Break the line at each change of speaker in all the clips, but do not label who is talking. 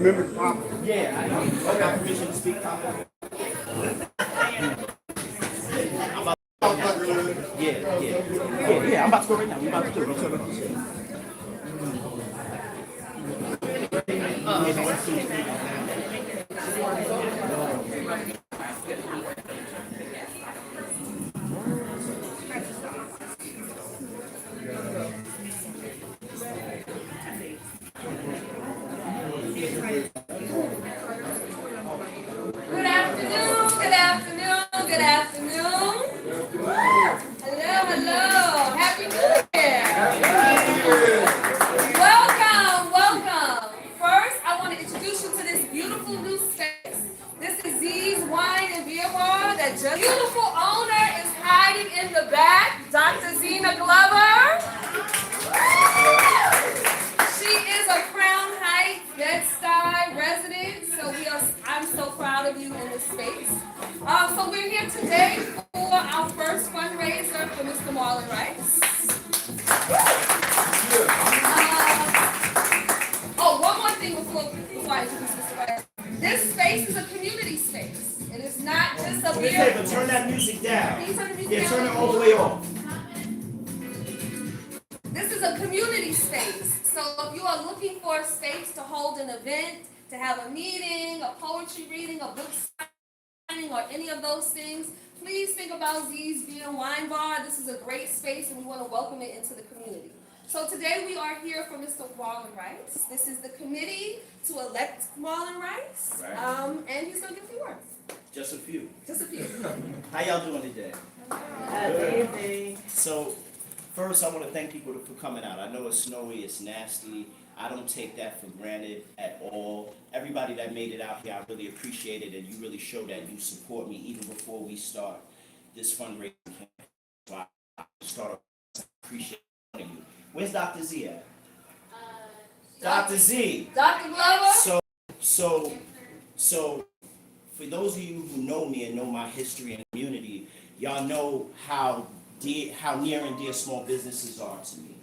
remember Papa.
Yeah, I know. I got permission to speak, Papa. Yeah. I'm about to go right now. We're about to do it.
Good afternoon, good afternoon, good afternoon. Hello. Happy New Year. Welcome. First, I want to introduce you to this beautiful new space. This is Z's Wine and Beer Bar. The beautiful owner is hiding in the back, Dr. Zena Glover. She is a Crown Heights Bed-Stuy resident, so I'm so proud of you in this space. So we're here today for our first fundraiser for Mr. Marlon Rice. One more thing before I introduce Mr. Rice. This space is a community space. It is not just a beer.
But turn that music down.
Can you turn the music
Yeah,
down?
turn it all the way off.
This is a community space. So if you are looking for a space to hold an event, to have a meeting, a poetry reading, a book signing, or any of those things, please think about Z's Beer and Wine Bar. This is a great space and we want to welcome it into the community. So today we are here for Mr. Marlon Rice. This is the committee to elect Marlon Rice.
Right.
And he's going to give a few words.
Just a few.
Just a few.
How y'all doing today?
Good.
So, first I want to thank people for coming out. I know it's snowy, it's nasty. I don't take that for granted at all. Everybody that made it out here, I really appreciate it, and you really show that you support me even before we start this fundraising campaign. So I start off appreciating you. Where's Dr. Z at? Dr. Z.
Dr. Glover?
So, for those of you who know me and know my history and community, y'all know how near and dear small businesses are to me.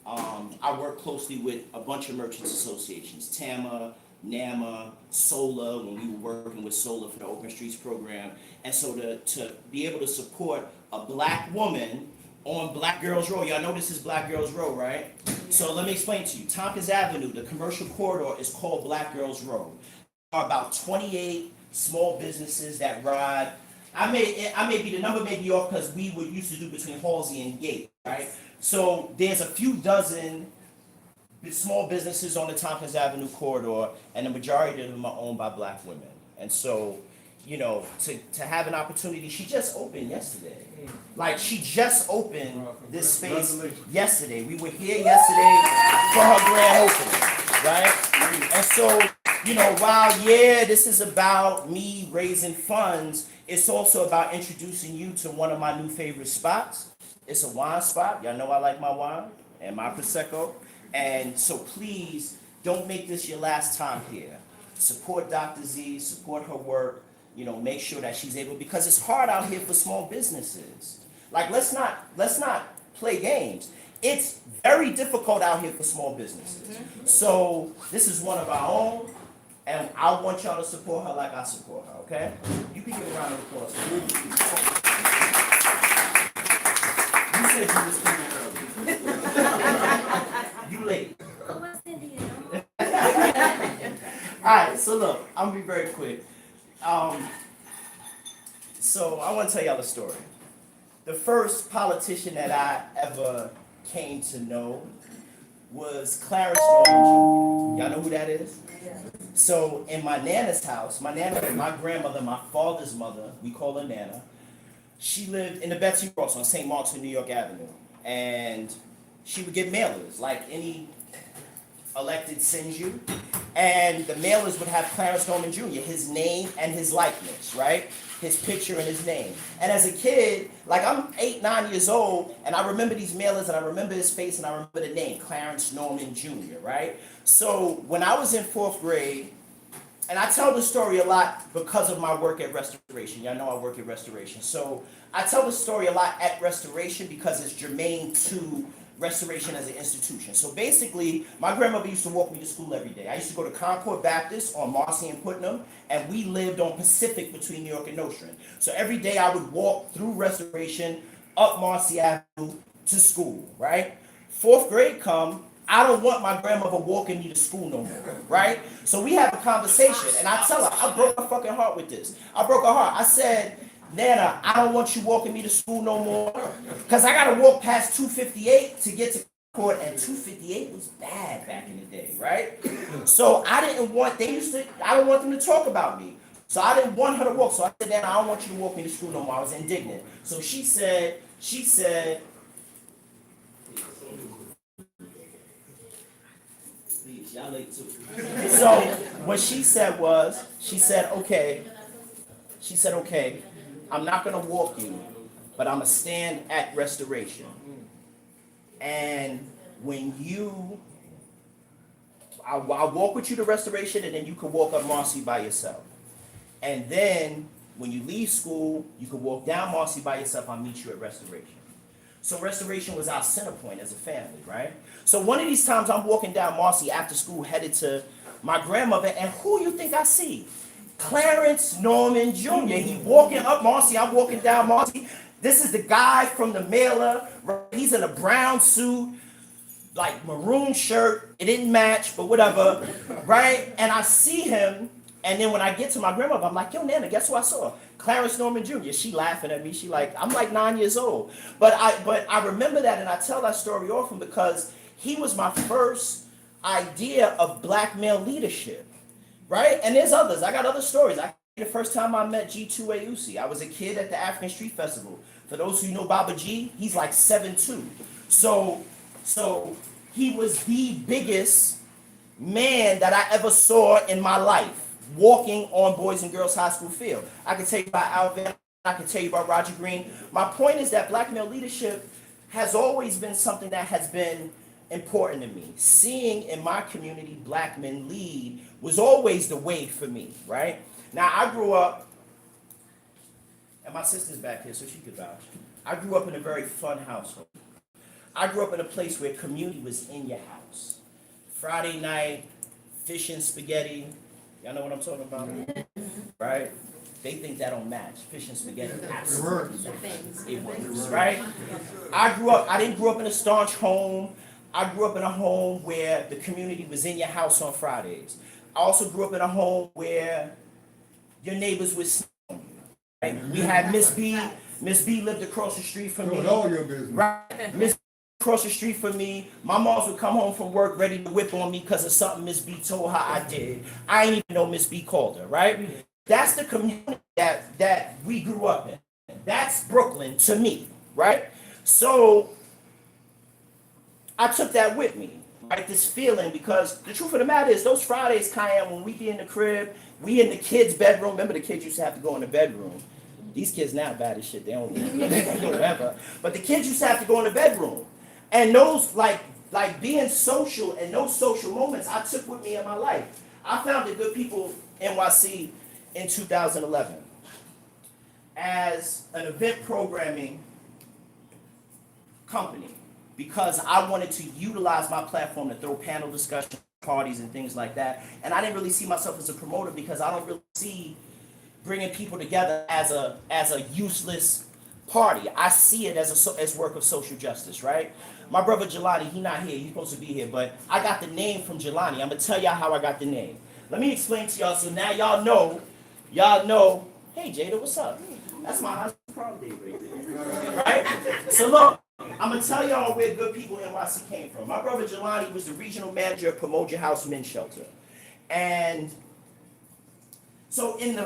I work closely with a bunch of merchants associations, TAMA, NAMA, SOLA, when we were working with SOLA for the Open Streets program. And so to be able to support a black woman on Black Girls Road, y'all know this is Black Girls Road, right? So let me explain to you. Tompkins Avenue, the commercial corridor, is called Black Girls Road. There are about 28 small businesses that ride. I may be, the number may be off because we would used to do between Halsey and Gate, right? So there's a few dozen small businesses on the Tompkins Avenue corridor, and the majority of them are owned by black women. And so, you know, to have an opportunity, she just opened yesterday. Like, she just opened this space yesterday. We were here yesterday for her grand opening, right? And so, you know, while, this is about me raising funds, it's also about introducing you to one of my new favorite spots. It's a wine spot. Y'all know I like my wine and my Prosecco. And so please, don't make this your last time here. Support Dr. Z, support her work, you know, make sure that she's able, because it's hard out here for small businesses. Like, let's not play games. It's very difficult out here for small businesses. So this is one of our own, and I want y'all to support her like I support her, okay? You can give a round of applause. You said you was coming early. You late. Alright, so look, I'm gonna be very quick. So I want to tell y'all a story. The first politician that I ever came to know was Clarence Norman Jr. Y'all know who that is? Yeah. So in my Nana's house, my grandmother, my father's mother, we call her Nana, she lived in the Betsy Ross on St. Mark's and New York Avenue. And she would get mailers, like any elected sends you. And the mailers would have Clarence Norman Jr., his name and his likeness, right? His picture and his name. And as a kid, like, I'm 8, 9 years old, and I remember these mailers, and I remember his face, and I remember the name, Clarence Norman Jr., right? So when I was in 4th grade, and I tell the story a lot because of my work at Restoration. Y'all know I work at Restoration. So I tell the story a lot at Restoration because it's germane to Restoration as an institution. So basically, my grandmother used to walk me to school every day. I used to go to Concord Baptist on Marcy and Putnam, and we lived on Pacific between New York and Nostrand. So every day I would walk through Restoration, up Marcy Avenue to school, right? Fourth grade come, I don't want my grandmother walking me to school no more, right? So we have a conversation, and I tell her, I broke her fucking heart with this. I broke her heart. I said, Nana, I don't want you walking me to school no more, because I got to walk past 258 to get to court, and 258 was bad back in the day, right? So I didn't want, I don't want them to talk about me. So I didn't want her to walk. So I said, Nana, I don't want you to walk me to school no more. I was indignant. So she said, please, y'all late too. So what she said was, she said, okay, I'm not gonna walk you, but I'm gonna stand at Restoration. And when I'll walk with you to Restoration, and then you can walk up Marcy by yourself. And then when you leave school, you can walk down Marcy by yourself. I'll meet you at Restoration. So Restoration was our center point as a family, right? So one of these times I'm walking down Marcy after school, headed to my grandmother, and who you think I see? Clarence Norman Jr. He walking up Marcy, I'm walking down Marcy. This is the guy from the mailer, right? He's in a brown suit, like maroon shirt. It didn't match, but whatever, right? And I see him, and then when I get to my grandmother, I'm like, yo, Nana, guess who I saw? Clarence Norman Jr. She laughing at me. She like, I'm like 9 years old. But I remember that, and I tell that story often because he was my first idea of black male leadership, right? And there's others. I got other stories. The first time I met G2A Usi, I was a kid at the African Street Festival. For those who know Baba G, he's like 7'2". So he was the biggest man that I ever saw in my life, walking on Boys and Girls High School field. I can tell you about Alvin, I can tell you about Roger Green. My point is that black male leadership has always been something that has been important to me. Seeing in my community black men lead was always the way for me, right? Now I grew up, and my sister's back here so she could vouch. I grew up in a very fun household. I grew up in a place where community was in your house. Friday night, fish and spaghetti. Y'all know what I'm talking about? Right? They think that don't match. Fish and spaghetti absolutely match. It works, right? I didn't grow up in a staunch home. I grew up in a home where the community was in your house on Fridays. I also grew up in a home where your neighbors would snow on you. Right? We had Miss B. Miss B lived across the street from me.
All your business.
Right? Miss across the street from me. My mom would come home from work ready to whip on me because of something Miss B told her I did. I didn't even know Miss B called her, right? That's the community that we grew up in. That's Brooklyn to me, right? So I took that with me, right? This feeling, because the truth of the matter is those Fridays, Kyan, when we be in the crib, we in the kids' bedroom. Remember, the kids used to have to go in the bedroom. These kids now bad as shit. They don't do whatever. But the kids used to have to go in the bedroom. And those, like being social and those social moments, I took with me in my life. I founded Good People NYC in 2011 as an event programming company because I wanted to utilize my platform to throw panel discussion parties and things like that. And I didn't really see myself as a promoter because I don't really see bringing people together as a useless party. I see it as work of social justice, right? My brother Jelani, he not here. He's supposed to be here, but I got the name from Jelani. I'm gonna tell y'all how I got the name. Let me explain to y'all so now y'all know. Hey Jada, what's up? That's my high school prom date right there. Right? So look, I'm gonna tell y'all where Good People NYC came from. My brother Jelani was the regional manager of Promote Your House Men's Shelter. And so in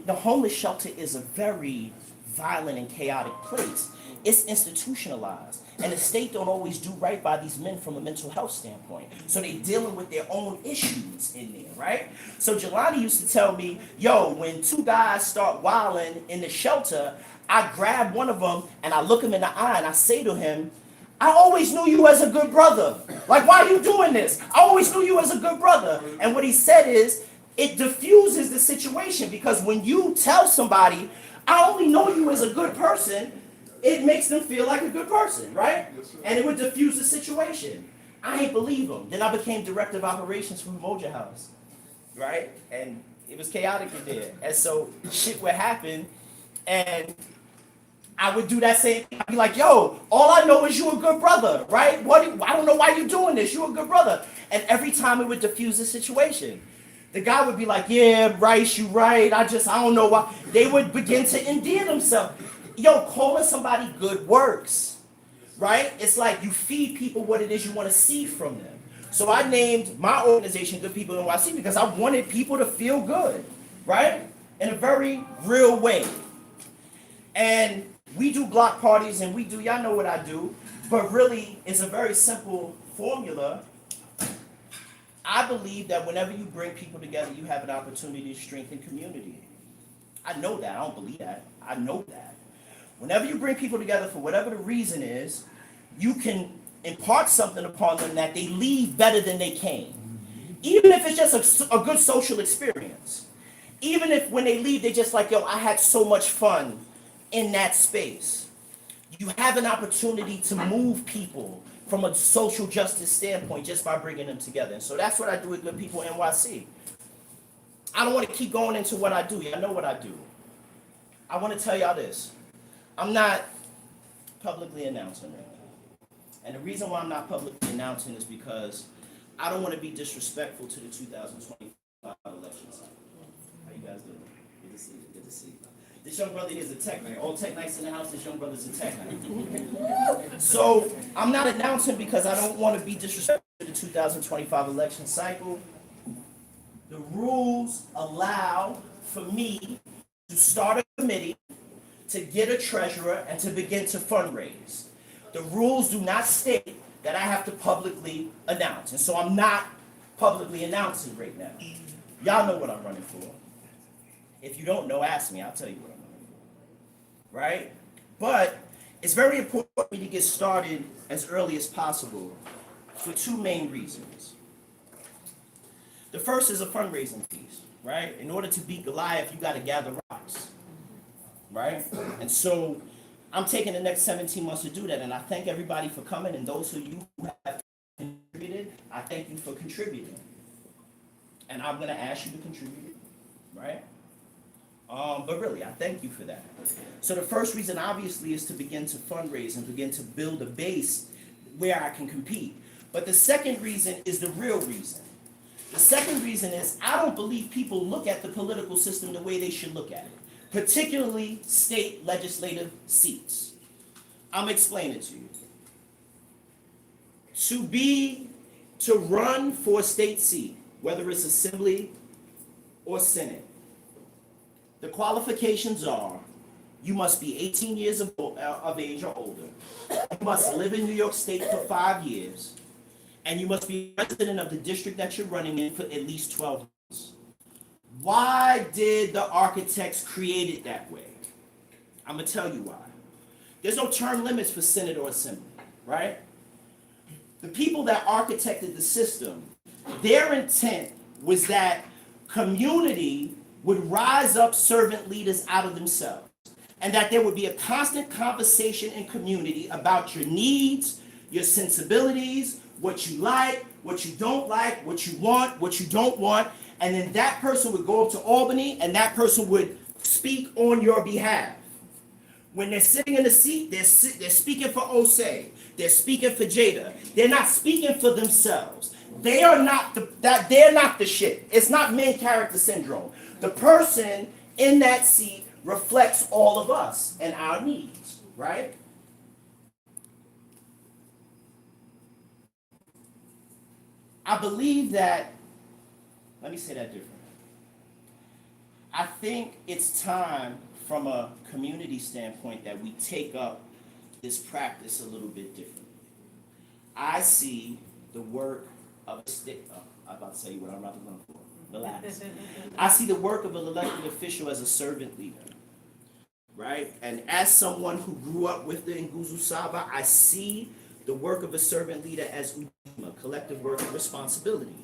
the homeless shelter is a very violent and chaotic place. It's institutionalized. And the state don't always do right by these men from a mental health standpoint. So they dealing with their own issues in there, right? So Jelani used to tell me, yo, when two guys start wilding in the shelter, I grab one of them and I look him in the eye and I say to him, I always knew you as a good brother. Like, why are you doing this? I always knew you as a good brother. And what he said is, it diffuses the situation because when you tell somebody, I only know you as a good person, it makes them feel like a good person, right?
Yes, sir.
And it would diffuse the situation. I ain't believe them. Then I became director of operations for Moja House, right? And it was chaotic in there. And so shit would happen, and I would do that same thing. I'd be like, yo, all I know is you a good brother, right? I don't know why you doing this. You a good brother. And every time it would diffuse the situation. The guy would be like, yeah, Rice, you right. I don't know why. They would begin to endear themselves. Yo, calling somebody good works, right? It's like you feed people what it is you want to see from them. So I named my organization Good People NYC because I wanted people to feel good, right? In a very real way. And we do block parties and y'all know what I do, but really it's a very simple formula. I believe that whenever you bring people together, you have an opportunity to strengthen community. I know that. I don't believe that. I know that. Whenever you bring people together for whatever the reason is, you can impart something upon them that they leave better than they came. Even if it's just a good social experience. Even if when they leave, they're just like, yo, I had so much fun in that space. You have an opportunity to move people from a social justice standpoint just by bringing them together. And so that's what I do with Good People NYC. I don't want to keep going into what I do. Y'all know what I do. I want to tell y'all this. I'm not publicly announcing right now. And the reason why I'm not publicly announcing is because I don't want to be disrespectful to the 2025 election cycle. How you guys doing? Good to see you. Good to see you. This young brother is a tech knight. All tech knights in the house, this young brother's a tech knight. So I'm not announcing because I don't want to be disrespectful to the 2025 election cycle. The rules allow for me to start a committee, to get a treasurer, and to begin to fundraise. The rules do not state that I have to publicly announce. And so I'm not publicly announcing right now. Y'all know what I'm running for. If you don't know, ask me. I'll tell you what I'm running for. Right? But it's very important for me to get started as early as possible for two main reasons. The first is a fundraising piece, right? In order to beat Goliath, you got to gather rocks, right? And so I'm taking the next 17 months to do that, and I thank everybody for coming, and those of you who have contributed, I thank you for contributing. And I'm going to ask you to contribute, right? But really, I thank you for that. So the first reason, obviously, is to begin to fundraise and begin to build a base where I can compete. But the second reason is the real reason. The second reason is I don't believe people look at the political system the way they should look at it, particularly state legislative seats. I'm explaining to you. To run for a state seat, whether it's assembly or senate, the qualifications are you must be 18 years of age or older, you must live in New York State for 5 years, and you must be a resident of the district that you're running in for at least 12 months. Why did the architects create it that way? I'm going to tell you why. There's no term limits for Senate or Assembly, right? The people that architected the system, their intent was that community would rise up servant leaders out of themselves, and that there would be a constant conversation in community about your needs, your sensibilities, what you like, what you don't like, what you want, what you don't want, and then that person would go up to Albany and that person would speak on your behalf. When they're sitting in the seat, they're speaking for Osei, they're speaking for Jada. They're not speaking for themselves. They are not they're not the shit. It's not main character syndrome. The person in that seat reflects all of us and our needs, right? I believe that, let me say that differently. I think it's time from a community standpoint that we take up this practice a little bit differently. I see the work of a state, I'm about to tell you what I'm about to run for. Relax. I see the work of an elected official as a servant leader, right? And as someone who grew up with the Nguzu Saba, I see the work of a servant leader as Udima, collective work and responsibility.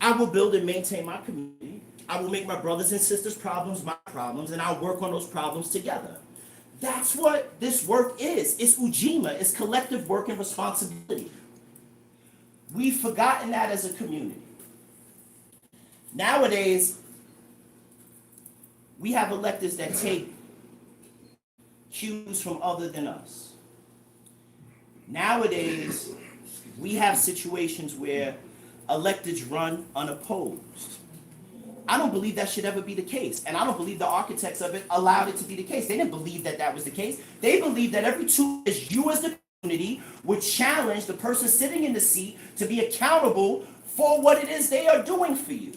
I will build and maintain my community. I will make my brothers and sisters' problems my problems, and I'll work on those problems together. That's what this work is. It's ujima. It's collective work and responsibility. We've forgotten that as a community. Nowadays, we have electeds that take cues from other than us. Nowadays, we have situations where electeds run unopposed. I don't believe that should ever be the case. And I don't believe the architects of it allowed it to be the case. They didn't believe that that was the case. They believed that every 2 years, you as the community would challenge the person sitting in the seat to be accountable for what it is they are doing for you.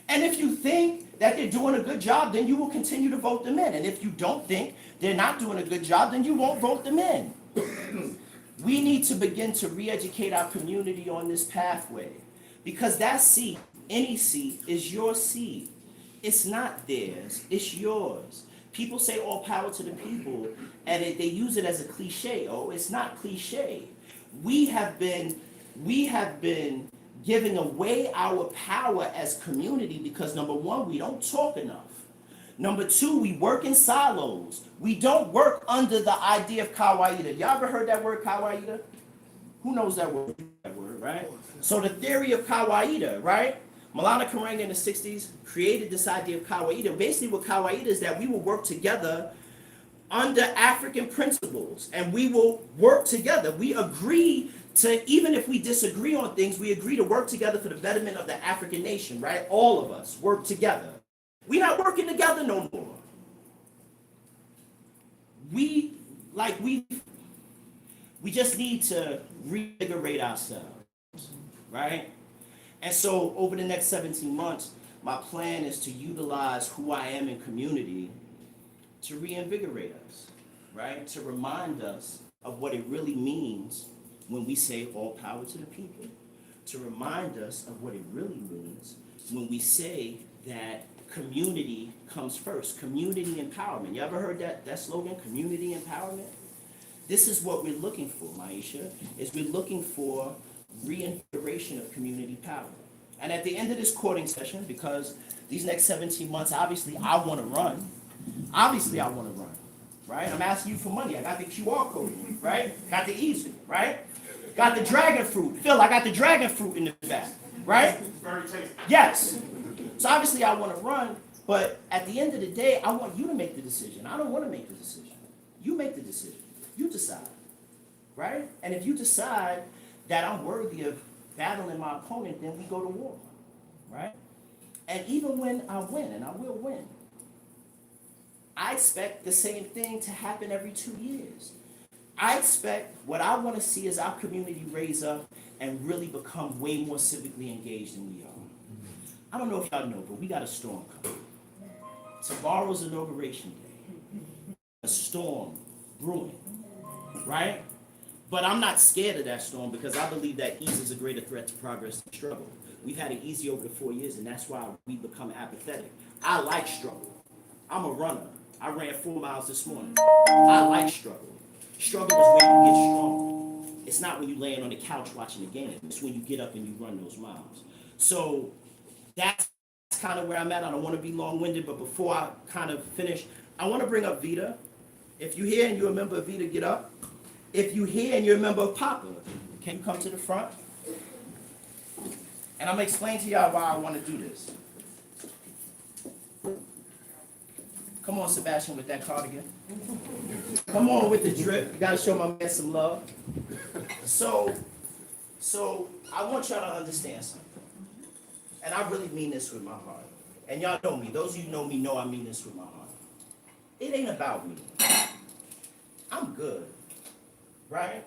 And if you think that they're doing a good job, then you will continue to vote them in. And if you don't think they're not doing a good job, then you won't vote them in. We need to begin to re-educate our community on this pathway, because that seat, any seat, is your seat. It's not theirs, it's yours. People say all power to the people, and they use it as a cliche. Oh, it's not cliche. We have been giving away our power as community because, number one, we don't talk enough. Number 2, we work in silos. We don't work under the idea of kawaida. Y'all ever heard that word kawaida? Who knows that word? Right? So the theory of kawaida, right? Malana Karanga in the 60s created this idea of kawaida. Basically what kawaida is that we will work together under African principles, and we will work together. We agree to, even if we disagree on things, we agree to work together for the betterment of the African nation, right? All of us work together. We're not working together no more. We just need to reinvigorate ourselves, right? And so over the next 17 months, my plan is to utilize who I am in community to reinvigorate us, right? To remind us of what it really means when we say all power to the people. To remind us of what it really means when we say that community comes first. Community empowerment. You ever heard that slogan, community empowerment? This is what we're looking for, Maisha, is we're looking for reinvigoration of community power. And at the end of this courting session, because these next 17 months, obviously I want to run. Obviously I want to run, right? I'm asking you for money. I got the QR code, right? Got the easel, right? Got the dragon fruit. Phil, I got the dragon fruit in the back, right?
Very tasty.
Yes. So obviously I want to run, but at the end of the day, I want you to make the decision. I don't want to make the decision. You make the decision. You decide, right? And if you decide that I'm worthy of battling my opponent, then we go to war, right? And even when I win, and I will win, I expect the same thing to happen every 2 years. I expect what I want to see is our community raise up and really become way more civically engaged than we are. I don't know if y'all know, but we got a storm coming. Tomorrow's inauguration day. A storm brewing, right? But I'm not scared of that storm because I believe that ease is a greater threat to progress than struggle. We've had it easy over the 4 years, and that's why we become apathetic. I like struggle. I'm a runner. I ran 4 miles this morning. I like struggle. Struggle is where you get strong. It's not when you're laying on the couch watching the game. It's when you get up and you run those miles. So that's kind of where I'm at. I don't want to be long-winded, but before I kind of finish, I want to bring up Vita. If you're here and you're a member of Vita, get up. If you're here and you're a member of Papa, can you come to the front? And I'm going to explain to y'all why I want to do this. Come on, Sebastian, with that cardigan. Come on with the drip. You got to show my man some love. So I want y'all to understand something. And I really mean this with my heart. And y'all know me. Those of you who know me know I mean this with my heart. It ain't about me. I'm good. Right?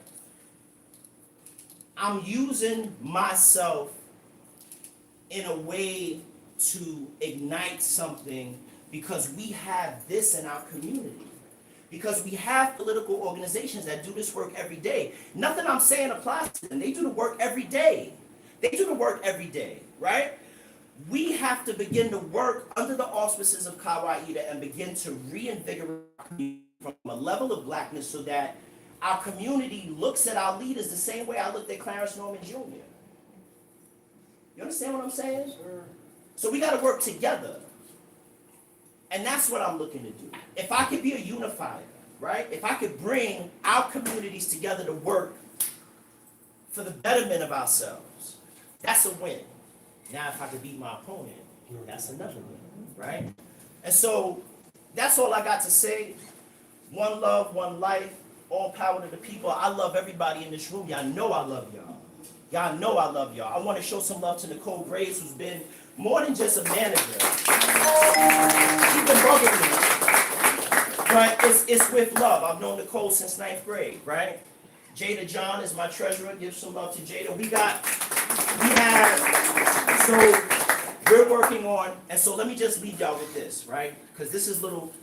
I'm using myself in a way to ignite something because we have this in our community. Because we have political organizations that do this work every day. Nothing I'm saying applies to them. They do the work every day. They do the work every day, right? We have to begin to work under the auspices of Kawaida and begin to reinvigorate our community from a level of blackness so that our community looks at our leaders the same way I looked at Clarence Norman Jr. You understand what I'm saying? Sure. So we got to work together. And that's what I'm looking to do. If I could be a unifier, right? If I could bring our communities together to work for the betterment of ourselves, that's a win. Now, if I could beat my opponent, that's another win, right? And so that's all I got to say. One love, one life, all power to the people. I love everybody in this room. Y'all know I love y'all. Y'all know I love y'all. I want to show some love to Nicole Graves, who's been more than just a manager. She's been bugging me. But it's with love. I've known Nicole since 9th grade, right? Jada John is my treasurer. Give some love to Jada. So we're working on, and so let me just leave y'all with this, right? Because this is little,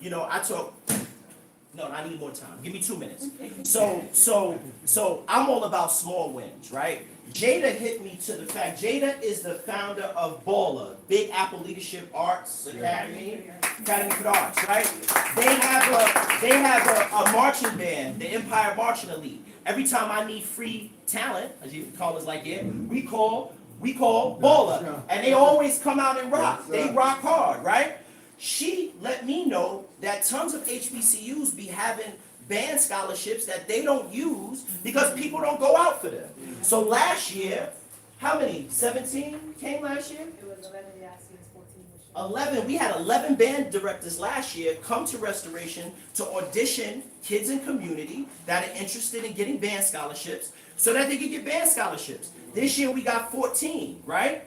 no, I need more time. Give me 2 minutes. So I'm all about small wins, right? Jada hit me to the fact. Jada is the founder of BALLA, Big Apple Leadership Arts Academy for the Arts, right? They have a marching band, the Empire Marching Elite. Every time I need free talent, as you call us like it, we call BALLA, and they always come out and rock. They rock hard, right? She let me know that tons of HBCUs be having band scholarships that they don't use because people don't go out for them. So last year, how many? 17 came last year?
It was 11 last year, it's 14 this year.
11. We had 11 band directors last year come to Restoration to audition kids in community that are interested in getting band scholarships so that they can get band scholarships. This year we got 14, right?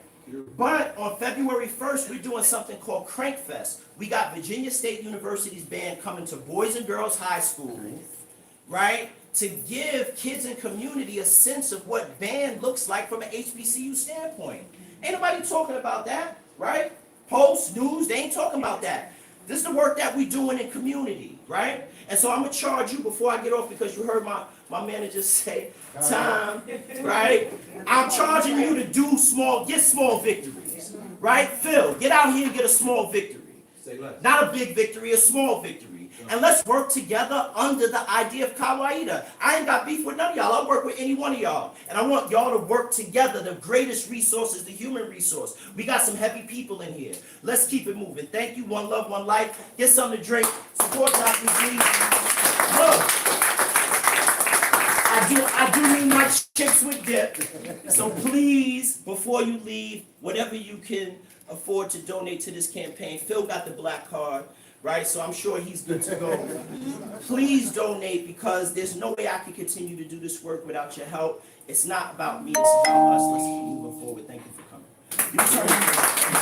But on February 1st, we're doing something called Crank Fest. We got Virginia State University's band coming to Boys and Girls High School, right? To give kids in community a sense of what band looks like from an HBCU standpoint. Ain't nobody talking about that, right? Post, news, they ain't talking about that. This is the work that we're doing in community, right? And so I'm gonna charge you before I get off because you heard my manager say time, right? I'm charging you to get small victories, right? Phil, get out here and get a small victory. Not a big victory, a small victory. And let's work together under the idea of Kawaida. I ain't got beef with none of y'all. I work with any one of y'all. And I want y'all to work together. The greatest resource is the human resource. We got some heavy people in here. Let's keep it moving. Thank you. One love, one life. Get something to drink. Support Dr. G. Look, I do mean my chips with dip. So please, before you leave, whatever you can afford to donate to this campaign. Phil got the black card, right? So I'm sure he's good to go. Please donate because there's no way I can continue to do this work without your help. It's not about me, it's about us. Let's keep moving forward. Thank you for coming.